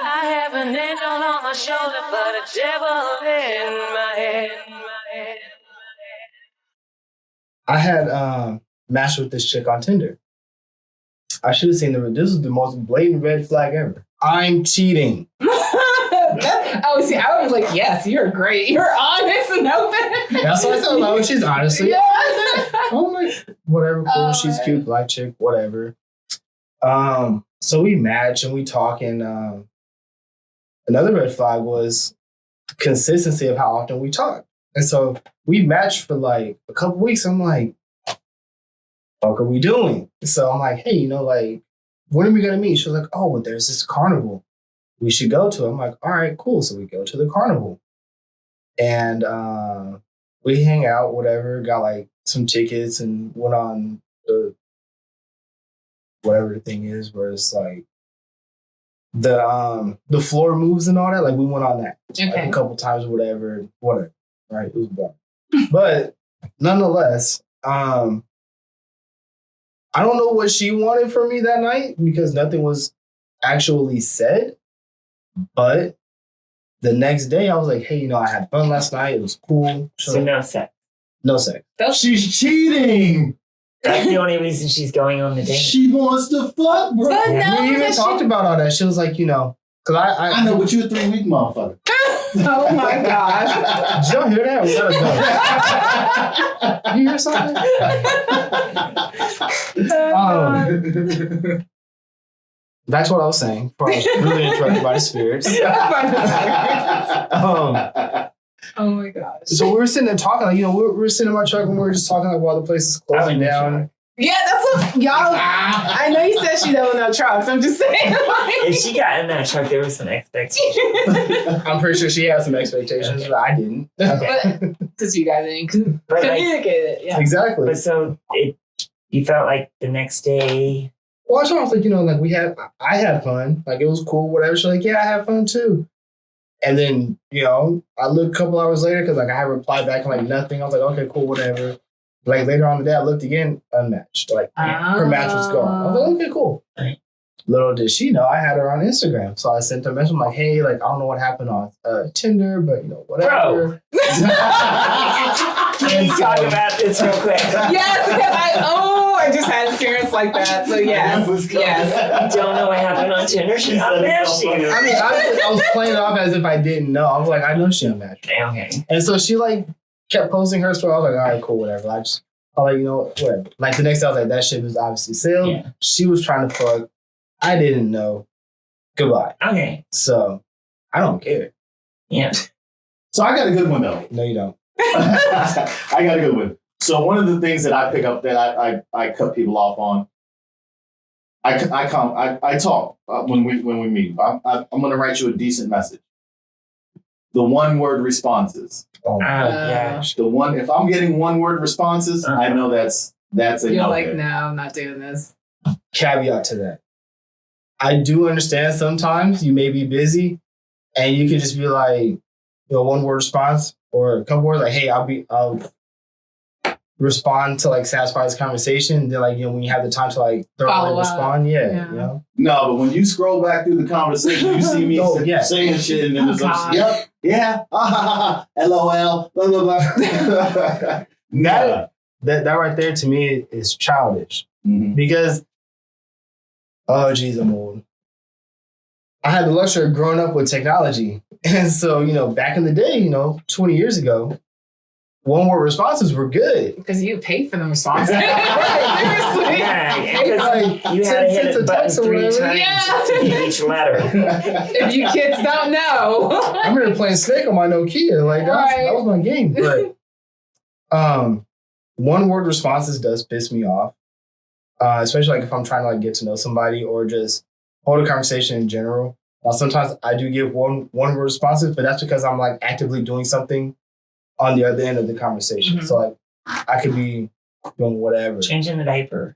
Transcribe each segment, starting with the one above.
I have an angel on my shoulder, but a devil in my head. I had matched with this chick on Tinder. I should have seen this is the most blatant red flag ever. I'm cheating. See, I was like, yes, you're great. You're honest and open. That's what I said. Like, she's honestly. Yeah. I'm like, whatever, cool. She's cute, black chick, whatever. So we match and we talk, and another red flag was the consistency of how often we talk. And so we matched for like a couple weeks. I'm like, what are we doing? So I'm like, hey, like, when are we gonna meet? She was like, oh, well, there's this carnival we should go to. I'm like, all right, cool. So we go to the carnival. And we hang out, whatever, got like some tickets and went on the whatever the thing is where it's like the floor moves and all that. Like we went on that like a couple times, whatever. Right? It was bad. But nonetheless, I don't know what she wanted from me that night because nothing was actually said. But the next day, I was like, hey, I had fun last night. It was cool. So no sex? No sex. She's cheating. That's the only reason she's going on the date. She wants to fuck, bro. Yeah. We even talked about all that. She was like, because I know, but you a 3-week motherfucker. Oh my gosh. Did y'all hear that? We gotta go. You hear something? That's what I was saying. I was really interrupted by the spirits. Oh my gosh. So we were sitting there talking, we were sitting in my truck and we were just talking like while the place is closing down. Yeah, that's what y'all. I know you said she don't know trucks. I'm just saying. If she got in that truck, there was some expectations. I'm pretty sure she had some expectations, but I didn't. Because you guys didn't communicate it. Yeah. Exactly. But so you felt like the next day. Well, I was like, I had fun. Like, it was cool, whatever. She's like, yeah, I had fun too. And then, I looked a couple hours later because, like, I had replied back and, like, nothing. I was like, okay, cool, whatever. Like, later on the day, I looked again, unmatched. Like, her match was gone. I was like, okay, cool. Little did she know, I had her on Instagram. So I sent her a message. I'm like, hey, like, I don't know what happened on Tinder, but, whatever. Bro. Can you talk about this real quick? Yes, because I just had experience like that. So yes. You don't know what happened on Tinder? She's unmatched you. I mean, honestly, I was playing it off as if I didn't know. I was like, I know she unmatched. Okay. And so she like kept posting her story. I was like, all right, cool, whatever. I was like, whatever. Like the next day, I was like, that ship is obviously sailed. Yeah. She was trying to fuck. I didn't know. Goodbye. Okay. So I don't care. Yeah. So I got a good one though. No, you don't. I got a good one. So one of the things that I pick up that I cut people off on, I talk when we meet. I'm going to write you a decent message. The 1-word responses. Oh yeah. The one, if I'm getting 1-word responses, I know that's a You're no. like, no, I'm not doing this. Caveat to that. I do understand sometimes you may be busy and you can just be like, 1-word response or a couple words like, hey, I'll respond to like satisfy this conversation. Then like, when you have the time to like thoroughly respond. Yeah. No, but when you scroll back through the conversation, you see me saying shit and then it's like, yep, yeah, LOL, blah, blah, blah. That right there to me is childish because, oh geez, I'm old. I had the luxury of growing up with technology. And so, back in the day, 20 years ago, 1-word responses were good. Because you paid for them responses. You had to hit a button 3 times to get each letter. If you kids don't know. I remember playing Snake on my Nokia. Like, that was my game. But 1-word responses does piss me off. Especially like if I'm trying to like get to know somebody or just hold a conversation in general. Sometimes I do give one-word responses, but that's because I'm like actively doing something on the other end of the conversation. Mm-hmm. So like I could be doing whatever. Changing the diaper.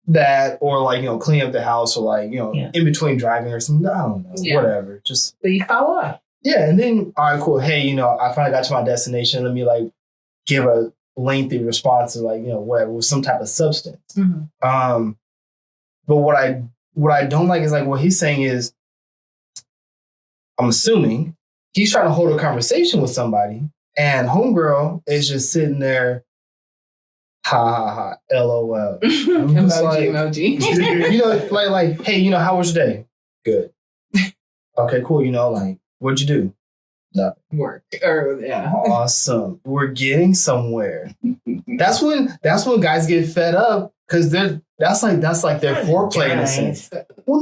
That or like, clean up the house or like, in between driving or something. I don't know. Yeah. Whatever. Just but you follow up. Yeah. And then, all right, cool. Hey, I finally got to my destination. Let me like give a lengthy response to like, whatever with some type of substance. Mm-hmm. But what I don't like is like what he's saying is I'm assuming he's trying to hold a conversation with somebody, and homegirl is just sitting there, ha ha ha, LOL. I'm just emoji. You know, like, hey, you know, how was your day? Good. Okay, cool. You know, like, what'd you do? Nothing. Work. Or yeah. Awesome. We're getting somewhere. That's when guys get fed up because that's like their foreplay in a sense.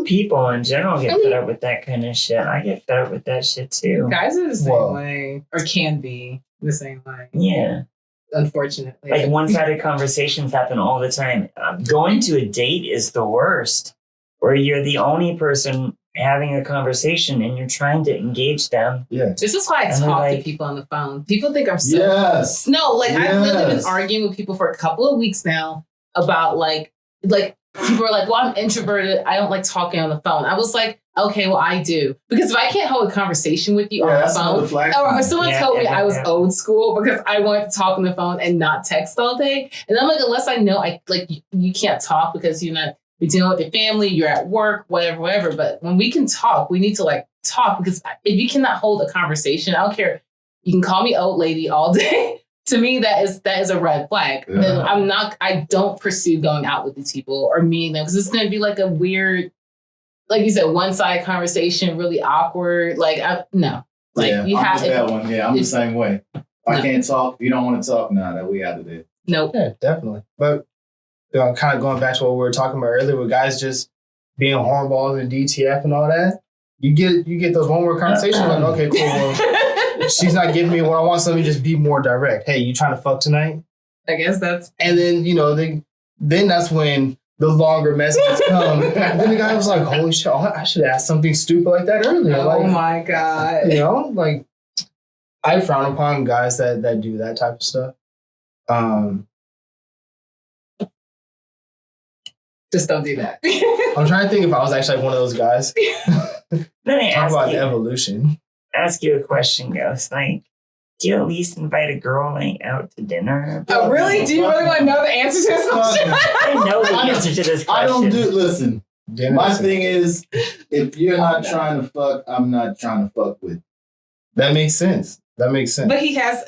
People in general get fed up with that kind of shit. I get fed up with that shit too. Guys are the same way, or can be the same way. Yeah. Unfortunately. Like one-sided conversations happen all the time. Going to a date is the worst, where you're the only person having a conversation and you're trying to engage them. Yeah. This is why I talk to people on the phone. People think I'm so... Yes. No, like I've literally been arguing with people for a couple of weeks now about like people are like, well, I'm introverted. I don't like talking on the phone. I was like, okay, well, I do. Because if I can't hold a conversation with you on the phone, or someone told me I was old school because I wanted to talk on the phone and not text all day. And I'm like, unless I know you can't talk because you're dealing with your family, you're at work, whatever. But when we can talk, we need to like talk, because if you cannot hold a conversation, I don't care. You can call me old lady all day. To me, that is a red flag. Yeah. I don't pursue going out with these people or meeting them, because it's going to be like a weird, like you said, one-sided conversation, really awkward. Like, no. Like, yeah, you have that one. Yeah, I'm the same way. If I can't talk, if you don't want to talk, that we out of there. Nope. Yeah, definitely. But kind of going back to what we were talking about earlier, with guys just being hornballs and DTF and all that, you get those one-word conversations like, okay, cool, well, she's not giving me what I want, so let me just be more direct. Hey, you trying to fuck tonight? I guess that's... And then, then that's when the longer messages come. Then the guy was like, holy shit, I should have asked something stupid like that earlier. Oh, like, my God. Like, I frown upon guys that do that type of stuff. Just don't do that. I'm trying to think if I was actually one of those guys. Let me talk about the evolution. Ask you a question, Ghost. Like, do you at least invite a girl out to dinner? Oh, really? Do you really want to know the answer to this question? I know the answer to this question. I don't do. Listen, my Dinner. thing is, if you're not trying to fuck, I'm not trying to fuck with. That makes sense. But he has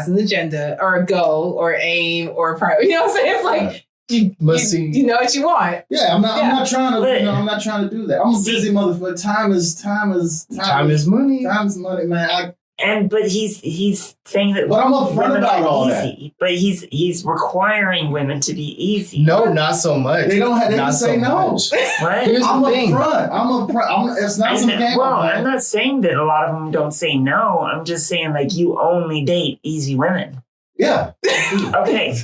an agenda or a goal or aim or a priority. You know what I'm saying? It's like you know what you want. Yeah, I'm not trying to. I'm not trying to do that. I'm a busy motherfucker. Time is money. Time is money, man. But he's saying that. But I'm upfront about all easy. But he's requiring women to be easy. No, not so much. They don't have to say no. What? Here's I'm the thing. upfront. It's not some game. Well, I'm not saying that a lot of them don't say no. I'm just saying like you only date easy women. Yeah. Okay.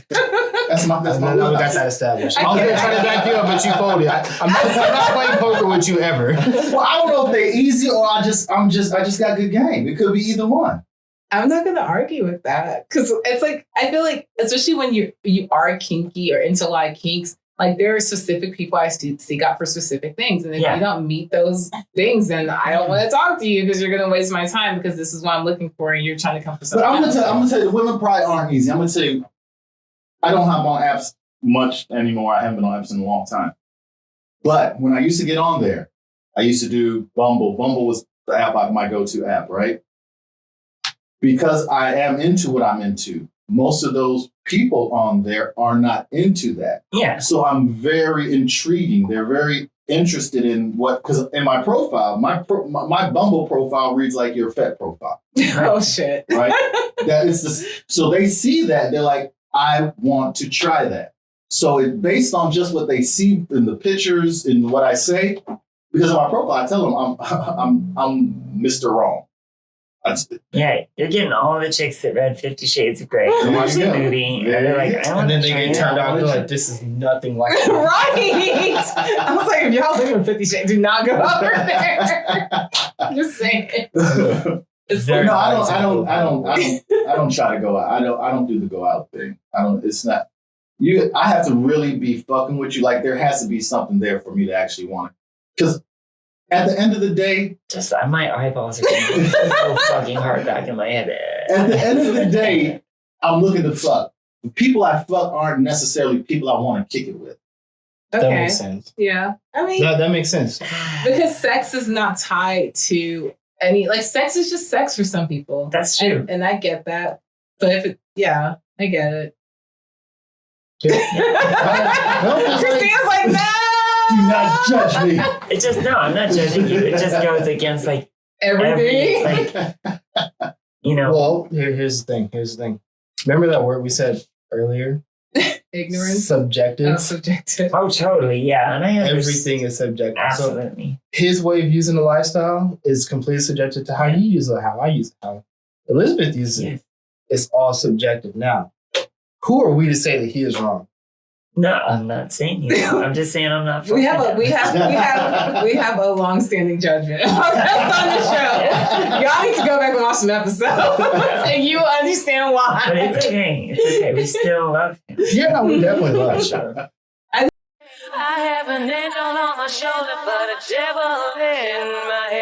That's my. We got that established. I was going to try to back you up, but you folded. I'm not playing poker with you ever. Well, I don't know if they're easy or I just got good game. It could be either one. I'm not going to argue with that, because it's like, I feel like, especially when you are kinky or into a lot of kinks, like there are specific people I seek out for specific things. And if you don't meet those things, then I don't want to talk to you, because you're going to waste my time, because this is what I'm looking for and you're trying to come for something. But I'm going to tell you, the women probably aren't easy. I'm going to tell you, I don't have on apps much anymore. I haven't been on apps in a long time. But when I used to get on there, I used to do Bumble. Bumble was the app, my go-to app, right? Because I am into what I'm into. Most of those people on there are not into that. Yeah. So I'm very intriguing. They're very interested in because in my profile, my Bumble profile reads like your FET profile. Oh, shit. Right? So they see that. They're like, I want to try that. So it's based on just what they see in the pictures and what I say. Because of my profile, I tell them I'm Mr. Wrong. Yeah, you're getting all the chicks that read 50 Shades of Grey. They watch the movie, and they're like, and then they get turned out, they're like, this is nothing like that. Right! I was like, if y'all live in 50 Shades, do not go over there. I'm just saying. No, I don't try to go out. I don't do the go out thing. It's not you. I have to really be fucking with you. Like there has to be something there for me to actually want it. Because at the end of the day, just my eyeballs are getting so fucking hard back in my head. At the end of the day, I'm looking to fuck. The people I fuck aren't necessarily people I want to kick it with. That Okay. makes sense. Yeah. I mean, That makes sense. because sex is not tied to any, like, sex is just sex for some people. That's true. And I get that. But if it, yeah, I get it. Christina's like, no! Do not judge me. It just, no, I'm not judging you. It just goes against like Everything. like, you know. Well, here's the thing. Remember that word we said earlier? Ignorance. Subjective. Subjective. Oh, totally. Yeah. And I understand. Everything is subjective. So Absolutely. his way of using the lifestyle is completely subjective to how you use it, how I use it, how Elizabeth uses it. Yes. It's all subjective. Now, who are we to say that he is wrong? No, I'm not saying you. I'm just saying I'm not. We have a long-standing judgment on the show. Y'all need to go back and watch some episodes, and you understand why. But it's okay. It's okay. We still love him. Yeah, no, we definitely love it. I have an angel on my shoulder, but a devil in my head.